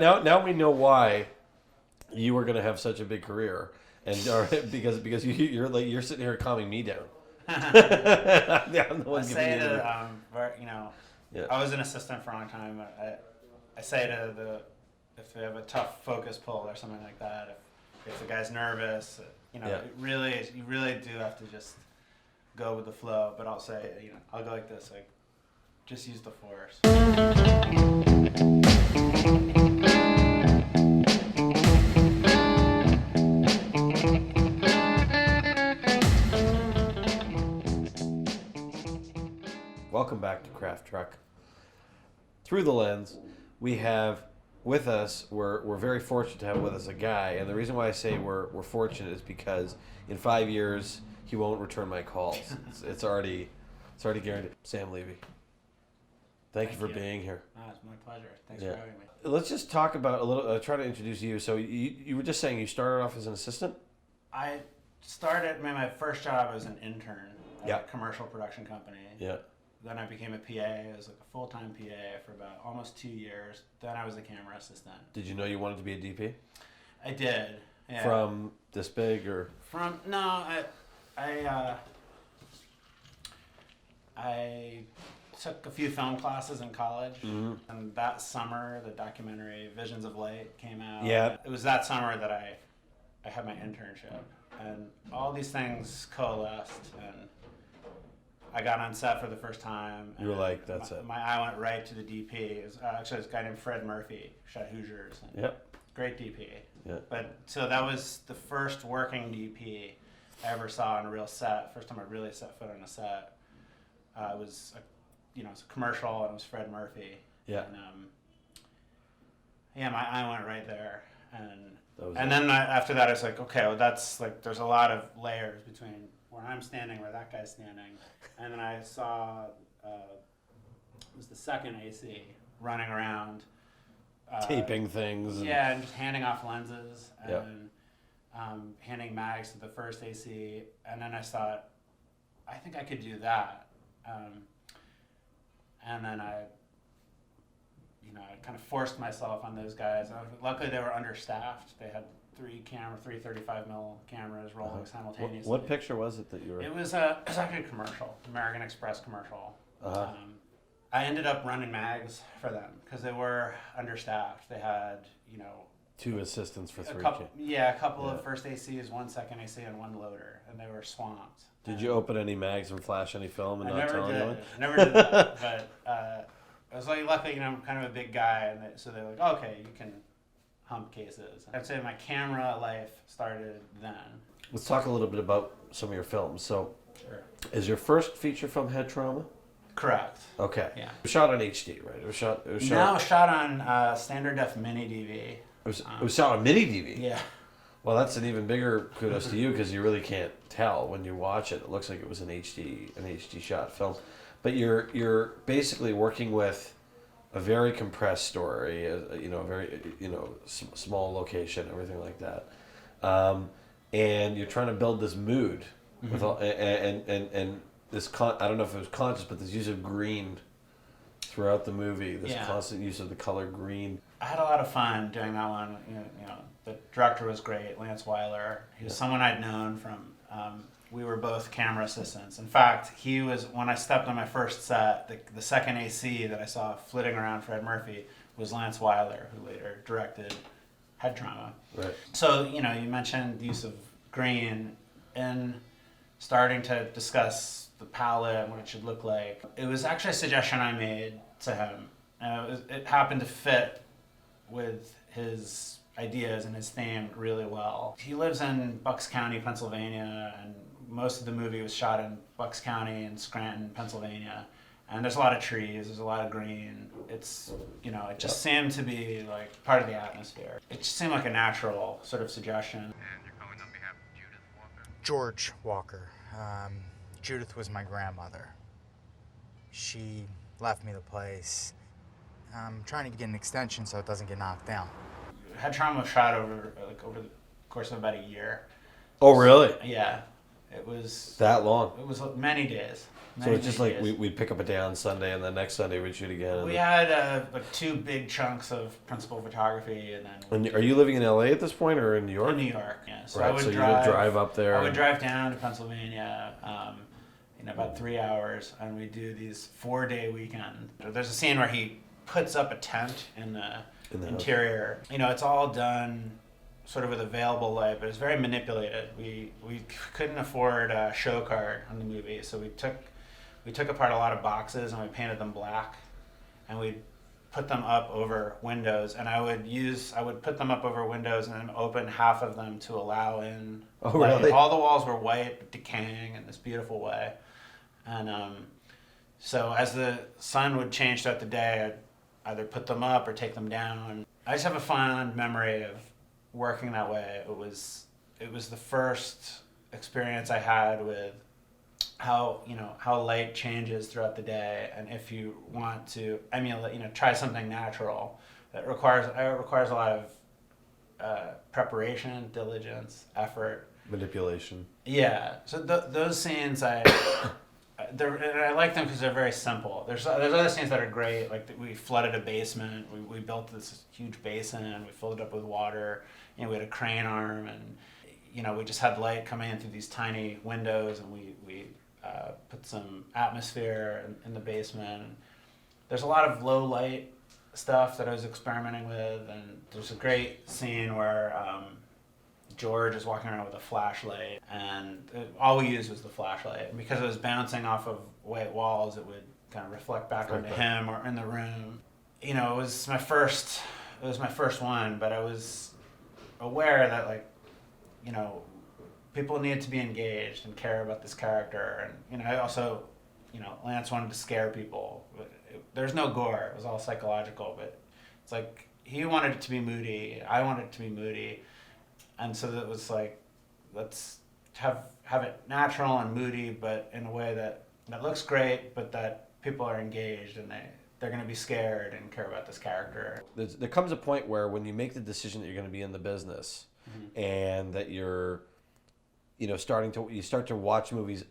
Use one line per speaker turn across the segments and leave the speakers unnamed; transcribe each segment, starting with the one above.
now we know why you were going to have such a big career, and because you're sitting here calming me down. Yeah, I'm the one
I
giving
say
you
to
Yeah.
I was an assistant for a long time. I say to if they have a tough focus pull or something like that, if the guy's nervous, you really do have to just go with the flow. But I'll say, I'll go like this, like just use the force.
Welcome back to Craft Truck. Through the Lens, we have with us, we're very fortunate to have with us a guy, and the reason why I say we're fortunate is because in 5 years he won't return my calls. It's already guaranteed. Sam Levy, thank you for being here.
It's my pleasure. Thanks for having me.
Let's just talk about a little. Try to introduce you. So you were just saying you started off as an assistant.
I started my first job as an intern at a commercial production company.
Yeah.
Then I became a PA. I was like a full-time PA for about almost 2 years. Then I was a camera assistant.
Did you know you wanted to be a DP?
I did. Yeah.
From this big or?
I took a few film classes in college,
mm-hmm.
and that summer the documentary Visions of Light came out.
Yeah.
It was that summer that I had my internship, and all these things coalesced, and I got on set for the first time.
You were like, that's it.
My eye went right to the DP. It was actually this guy named Fred Murphy, shot Hoosiers.
Yep.
Great DP.
Yeah.
But so that was the first working DP I ever saw on a real set. First time I really set foot on a set. It was it was a commercial, and it was Fred Murphy.
Yeah.
And my eye went right there, and
then
after that I was like, okay, well that's like there's a lot of layers between where I'm standing, where that guy's standing, and then I saw it was the second AC running around,
taping things.
And just handing off lenses and handing mags to the first AC, and then I thought, I think I could do that. And then I kind of forced myself on those guys. Luckily, they were understaffed. They had three 35mm cameras rolling simultaneously.
What picture was it that you were?
It was like a commercial, American Express commercial. I ended up running mags for them because they were understaffed. They had,
two assistants for three.
A couple of first ACs, one second AC, and one loader, and they were swamped.
Did you open any mags and flash any film and
I
not tell anyone?
I never did that, but I was like, luckily, I'm kind of a big guy, and so they're like, okay, you can hump cases. I'd say my camera life started then.
Let's talk a little bit about some of your films. So,
Sure.
Is your first feature film Head Trauma?
Correct.
Okay.
Yeah.
It was shot on HD, right? It was shot
on standard def mini DV.
It was shot on mini DV.
Yeah.
Well, that's an even bigger kudos to you because you really can't tell when you watch it. It looks like it was an HD shot film, but you're basically working with a very compressed story, a very small location, everything like that, and you're trying to build this mood with all, and this I don't know if it was conscious, but this use of green throughout the movie, this constant use of the color green.
I had a lot of fun doing that one. The director was great, Lance Weiler. He was someone I'd known from. We were both camera assistants. In fact, he was, when I stepped on my first set, the second AC that I saw flitting around Fred Murphy was Lance Weiler, who later directed Head Trauma.
Right.
So, you mentioned the use of green in starting to discuss the palette and what it should look like. It was actually a suggestion I made to him. And it happened to fit with his ideas and his theme really well. He lives in Bucks County, Pennsylvania, and most of the movie was shot in Bucks County and Scranton, Pennsylvania. And there's a lot of trees, there's a lot of green. It's, it just seemed to be like part of the atmosphere. It just seemed like a natural sort of suggestion.
And you're calling on behalf of Judith Walker?
George Walker. Judith was my grandmother. She left me the place. I'm trying to get an extension so it doesn't get knocked down.
Head Trauma was shot over the course of about a year.
Oh, really?
Yeah. It was
That long.
It was many days.
So it's just like
days.
we'd pick up a day on Sunday, and the next Sunday we'd shoot again.
We had like 2 big chunks of principal photography, and then
And are you living in LA at this point, or in New York?
in New York. Yeah, so
Right,
I would
so you
drive.
would drive up there.
I would drive down to Pennsylvania, about 3 hours, and we do these 4-day weekend. There's a scene where he puts up a tent in the
In the house.
interior. It's all done sort of with available light, but it's very manipulated. We couldn't afford a show card on the movie, so we took apart a lot of boxes and we painted them black, and we put them up over windows, and I would put them up over windows and then open half of them to allow in
Oh,
light.
really?
All the walls were white but decaying in this beautiful way, and so as the sun would change throughout the day, I'd either put them up or take them down. I just have a fond memory of working that way. It was the first experience I had with how light changes throughout the day, and if you want to emulate, try something natural, that requires a lot of preparation, diligence, effort,
Manipulation.
yeah. So those scenes, and I like them because they're very simple. There's other scenes that are great, like we flooded a basement. We built this huge basin. We filled it up with water. We had a crane arm, and we just had light coming in through these tiny windows, and we put some atmosphere in the basement. There's a lot of low light stuff that I was experimenting with, and there's a great scene where George is walking around with a flashlight, and all we used was the flashlight. And because it was bouncing off of white walls, it would kind of reflect back onto him or in the room. It was my first one, but I was aware that people need to be engaged and care about this character, and I also, Lance wanted to scare people. There's no gore; it was all psychological. But it's like he wanted it to be moody, I wanted it to be moody, and so that was like, let's have it natural and moody, but in a way that looks great, but that people are engaged and they're going to be scared and care about this character.
There comes a point where when you make the decision that you're going to be in the business, and that you're you start to watch movies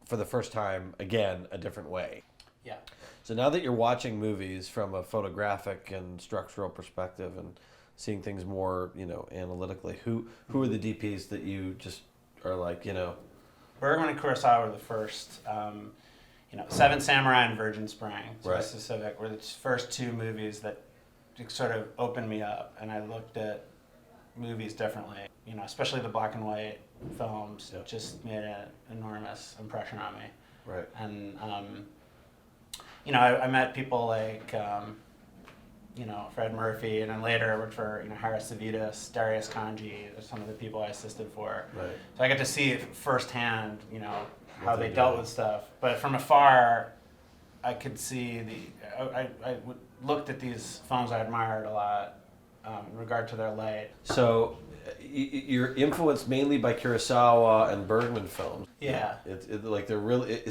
for the first time again a different way.
Yeah.
So now that you're watching movies from a photographic and structural perspective and seeing things more, analytically, who are the DPs that you just are like,
Bergman and Kurosawa were the first. Seven Samurai and Virgin Spring, to
Right.
be specific, were the first 2 movies that sort of opened me up, and I looked at movies differently. Especially the black and white films,
Yep.
just made an enormous impression on me.
Right.
And I met people like Fred Murphy, and then later I worked for Harris Savitas, Darius Kanji. Those are some of the people I assisted for.
Right.
So I got to see firsthand, how
they
they dealt
did.
with stuff. But from afar, I could see looked at these films I admired a lot in regard to their light.
So you're influenced mainly by Kurosawa and Bergman films.
Yeah.
Like they're really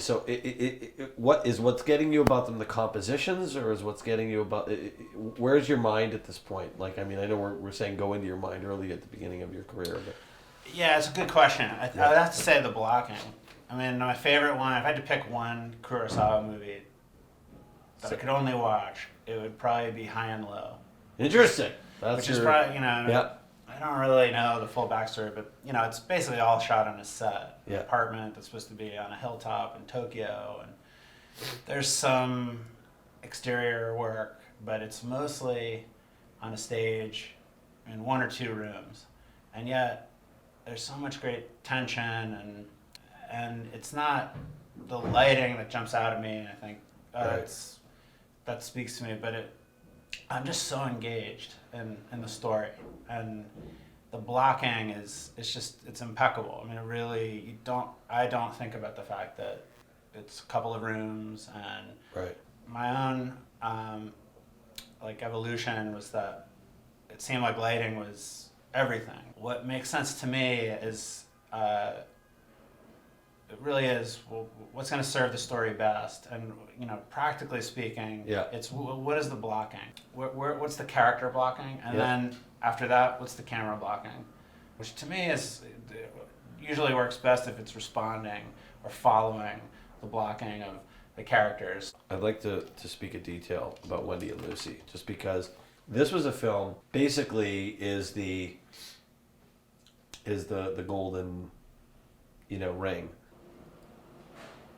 what's getting you about them the compositions, or is what's getting you about where's your mind at this point? Like, I know we're saying go into your mind early at the beginning of your career, but
Yeah, it's a good question. I would have to say the blocking. My favorite one, if I had to pick one Kurosawa movie that I could only watch, it would probably be High and Low.
interesting. That's
Which is probably,
Yeah.
I don't really know the full backstory, but, it's basically all shot on a set. An
Yeah.
apartment that's supposed to be on a hilltop in Tokyo, and there's some exterior work, but it's mostly on a stage in 1 or 2 rooms. And yet, there's so much great tension, and it's not the lighting that jumps out at me. I think
Right.
that speaks to me, but I'm just so engaged in the story, and the blocking it's impeccable. I don't think about the fact that it's a couple of rooms, and
Right.
my own evolution was that it seemed like lighting was everything. What makes sense to me is it really is what's going to serve the story best, and practically speaking,
Yeah.
it's what is the blocking, what's the character blocking, and
Yeah.
then after that, what's the camera blocking, which to me is usually works best if it's responding or following the blocking of the characters.
I'd like to speak in detail about Wendy and Lucy, just because this was a film basically is the golden, ring.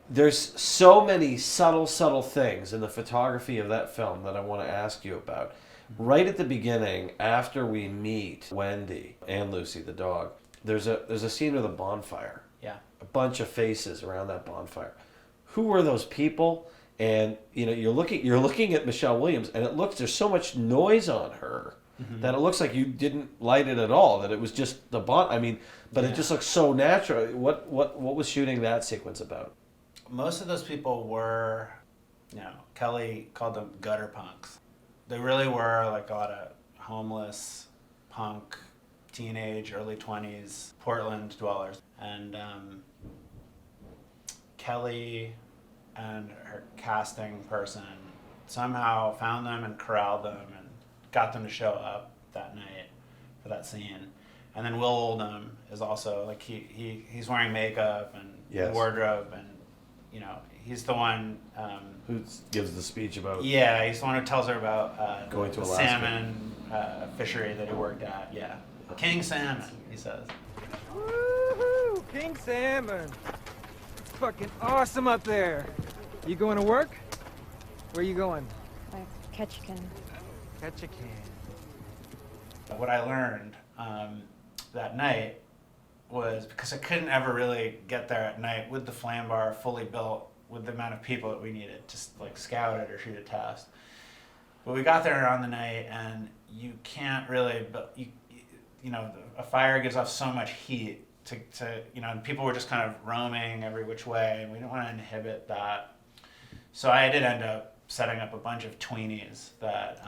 There's so many subtle things in the photography of that film that I want to ask you about. Right at the beginning, after we meet Wendy and Lucy, the dog, there's a scene with a bonfire.
Yeah.
A bunch of faces around that bonfire. Who were those people? And you're looking at Michelle Williams, and there's so much noise on her that it looks like you didn't light it at all. That it was just the but it just looks so natural. What was shooting that sequence about?
Most of those people were, Kelly called them gutter punks. They really were like a lot of homeless, punk, teenage, early 20s, Portland dwellers. And Kelly and her casting person somehow found them and corralled them and got them to show up that night for that scene. And then Will Oldham is also like he's wearing makeup and wardrobe, and he's the one
who gives the speech about
he's the one who tells her about
going to
the
Alaska.
salmon fishery that he worked at. King salmon, he says.
Woohoo! King salmon! It's fucking awesome up there. You going to work? Where you going?
Ketchikan.
Ketchikan.
What I learned that night was, because I couldn't ever really get there at night with the flame bar fully built with the amount of people that we needed to like scout it or shoot a test. But we got there on the night, and you can't really, a fire gives off so much heat to and people were just kind of roaming every which way, and we didn't want to inhibit that. So I did end up setting up a bunch of tweenies that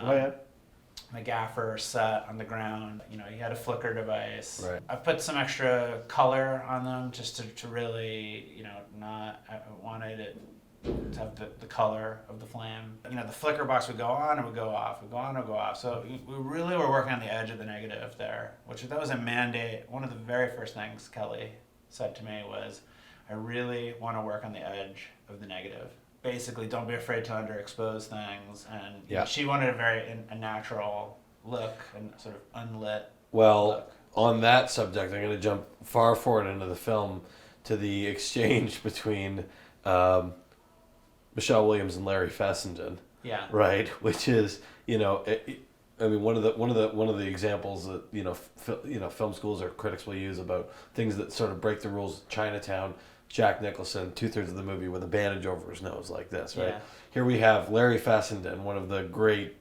the gaffer set on the ground. He had a flicker device.
Right.
I put some extra color on them just to really, I wanted it to have the color of the flame. The flicker box would go on and would go off, would go on and go off. So we really were working on the edge of the negative there, that was a mandate. One of the very first things Kelly said to me was, I really want to work on the edge of the negative. Basically, don't be afraid to underexpose things, and she wanted a natural look and sort of unlit look.
On that subject, I'm going to jump far forward into the film to the exchange between Michelle Williams and Larry Fessenden.
Yeah.
Right, which is one of the examples that film schools or critics will use about things that sort of break the rules. Chinatown. Jack Nicholson, 2/3 of the movie with a bandage over his nose like this, right?
Yeah.
Here we have Larry Fessenden, one of the great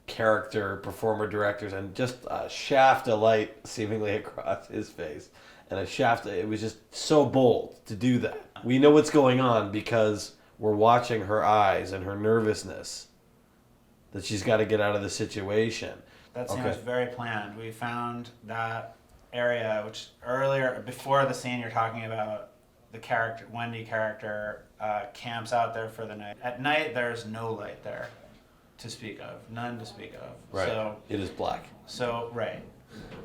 character performer directors, and just a shaft of light seemingly across his face. And it was just so bold to do that. We know what's going on because we're watching her eyes and her nervousness, that she's got to get out of the situation.
That scene was very planned. We found that area, which earlier, before the scene you're talking about, the Wendy character, camps out there for the night. At night, there's no light there to speak of, none to speak of.
Right.
So
it is black.
So, right.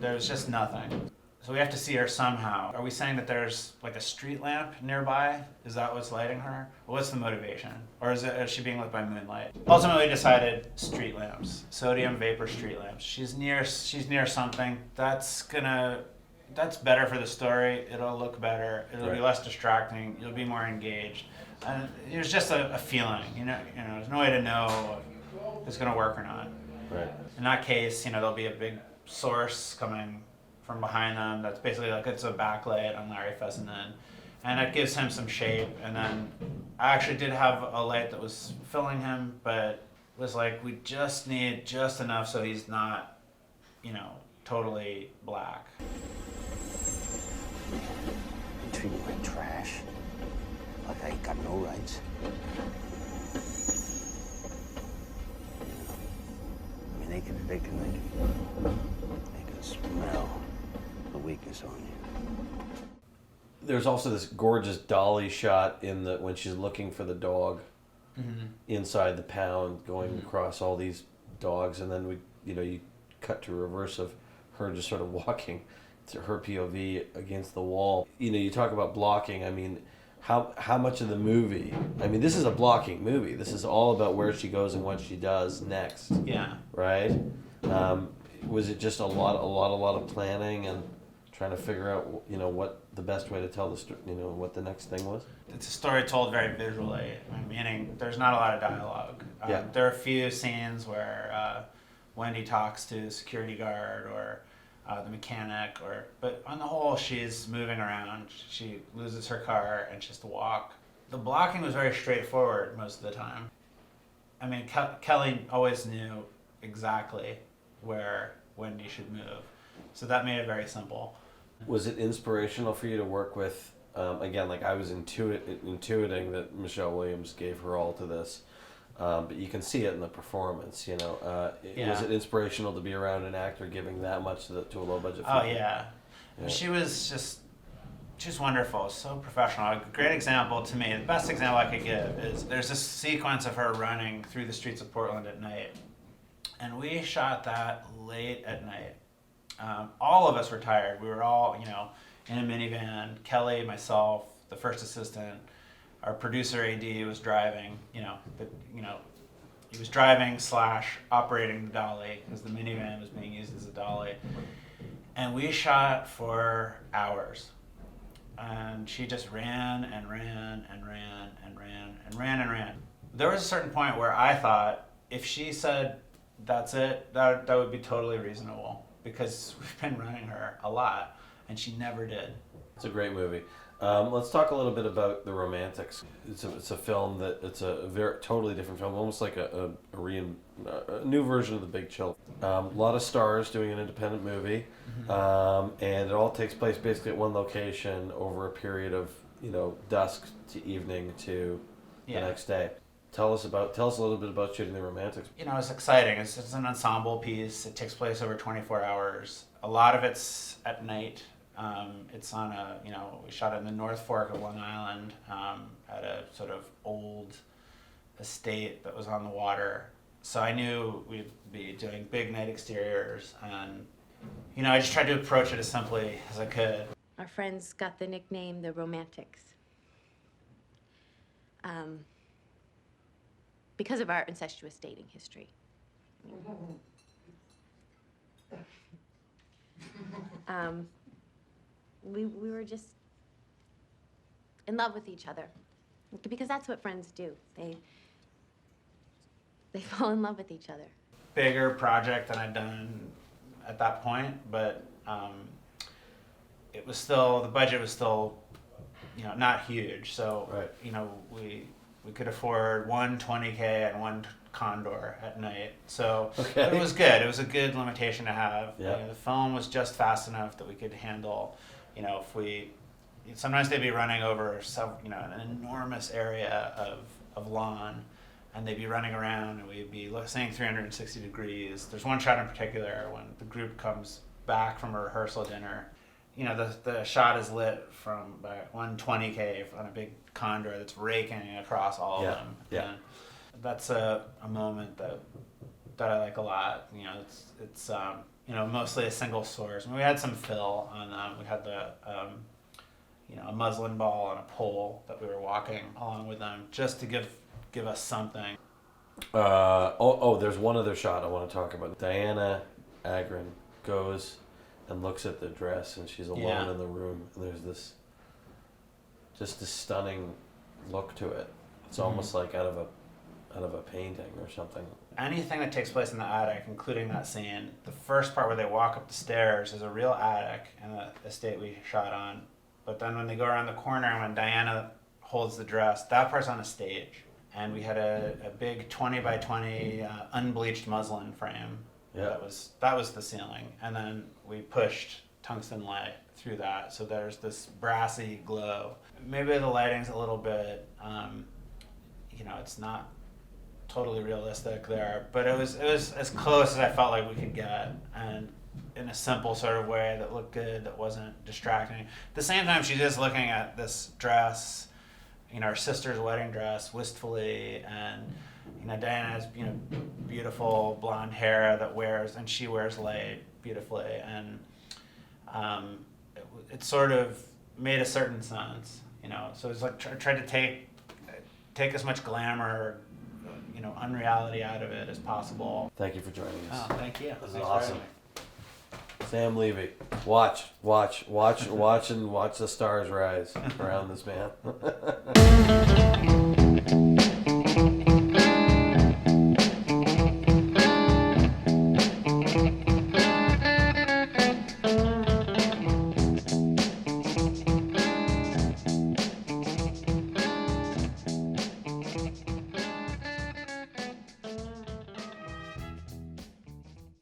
There's just nothing. So we have to see her somehow. Are we saying that there's like a street lamp nearby? Is that what's lighting her? What's the motivation? Or is she being lit by moonlight? Ultimately, we decided street lamps, sodium vapor street lamps. She's near something. That's better for the story. It'll look better. It'll be less distracting. You'll be more engaged. And it was just a feeling. There's no way to know if it's gonna work or not.
Right.
In that case, there'll be a big source coming from behind them. That's basically like it's a backlight on Larry Fessenden, and it gives him some shape. And then I actually did have a light that was filling him, but it was like we just need just enough so he's not, totally black.
You treat me like trash, like I ain't got no rights. I mean, they can smell the weakness on you.
There's also this gorgeous dolly shot when she's looking for the dog inside the pound, going across all these dogs, and then you cut to a reverse of her just sort of walking to her POV against the wall. You know, you talk about blocking. I mean, how much of the movie? I mean, this is a blocking movie. This is all about where she goes and what she does next.
Yeah.
Right? Was it just a lot of planning and trying to figure out, you know, what the best way to tell the story, you know, what the next thing was?
It's a story told very visually, meaning there's not a lot of dialogue.
Yeah.
There are a few scenes where Wendy talks to the security guard or the mechanic, but on the whole, she's moving around. She loses her car and she has to walk. The blocking was very straightforward most of the time. I mean, Kelly always knew exactly where Wendy should move, so that made it very simple.
Was it inspirational for you to work with, again, like I was intuiting that Michelle Williams gave her all to this, but you can see it in the performance, you know. Was it inspirational to be around an actor giving that much to a low budget film?
Oh, yeah. She's wonderful, so professional. A great example to me, the best example I could give is there's this sequence of her running through the streets of Portland at night. And we shot that late at night. All of us were tired. We were all, you know, in a minivan. Kelly, myself, the first assistant, our producer AD was driving. He was driving / operating the dolly because the minivan was being used as a dolly. And we shot for hours. And she just ran and ran and ran and ran and ran and ran. There was a certain point where I thought if she said, "That's it," that would be totally reasonable because we've been running her a lot and she never did.
It's a great movie. Let's talk a little bit about The Romantics. It's a film it's a very totally different film, almost like a new version of The Big Chill. A lot of stars doing an independent movie, and it all takes place basically at one location over a period of, you know, dusk to evening to the next day. Tell us a little bit about shooting The Romantics.
You know, it's exciting. It's an ensemble piece. It takes place over 24 hours. A lot of it's at night. It's on we shot it in the North Fork of Long Island at a sort of old estate that was on the water. So I knew we'd be doing big night exteriors, and, you know, I just tried to approach it as simply as I could.
Our friends got the nickname the Romantics. Because of our incestuous dating history. We were just in love with each other, because that's what friends do. They fall in love with each other.
Bigger project than I'd done at that point, but it was still, the budget was still, you know, not huge. So,
right.
You know, we could afford one 20K and one Condor at night. So It was good. It was a good limitation to have.
Yeah.
You know, the film was just fast enough that we could handle, you know, sometimes they'd be running over an enormous area of lawn, and they'd be running around, and we'd be saying 360 degrees. There's one shot in particular when the group comes back from a rehearsal dinner. You know, the shot is lit by 120K on a big Condor that's raking across all of them.
Yeah.
And that's a moment that I like a lot. You know, it's you know, mostly a single source. I mean, we had some fill on them. We had a muslin ball on a pole that we were walking along with them just to give us something.
There's one other shot I want to talk about. Diana Agron goes and looks at the dress, and she's alone in the room, and there's this stunning look to it. It's almost like out of a painting or something.
Anything that takes place in the attic, including that scene, the first part where they walk up the stairs is a real attic in the estate we shot on. But then when they go around the corner, when Diana holds the dress, that part's on a stage. And we had a big 20 by 20 unbleached muslin frame.
Yeah.
That was the ceiling. And then we pushed tungsten light through that. So there's this brassy glow. Maybe the lighting's a little bit, you know, it's not totally realistic there, but it was as close as I felt like we could get, and in a simple sort of way that looked good, that wasn't distracting. At the same time, she's just looking at this dress, you know, her sister's wedding dress, wistfully, and, you know, Diana has, you know, beautiful blonde hair that she wears light beautifully, and it sort of made a certain sense, you know. So it's like tried to take as much glamour, you know, unreality out of it as possible.
Thank you for joining us.
Oh, thank you.
This is
Thanks for
awesome.
having me.
Sam Levy. Watch the stars rise around this man.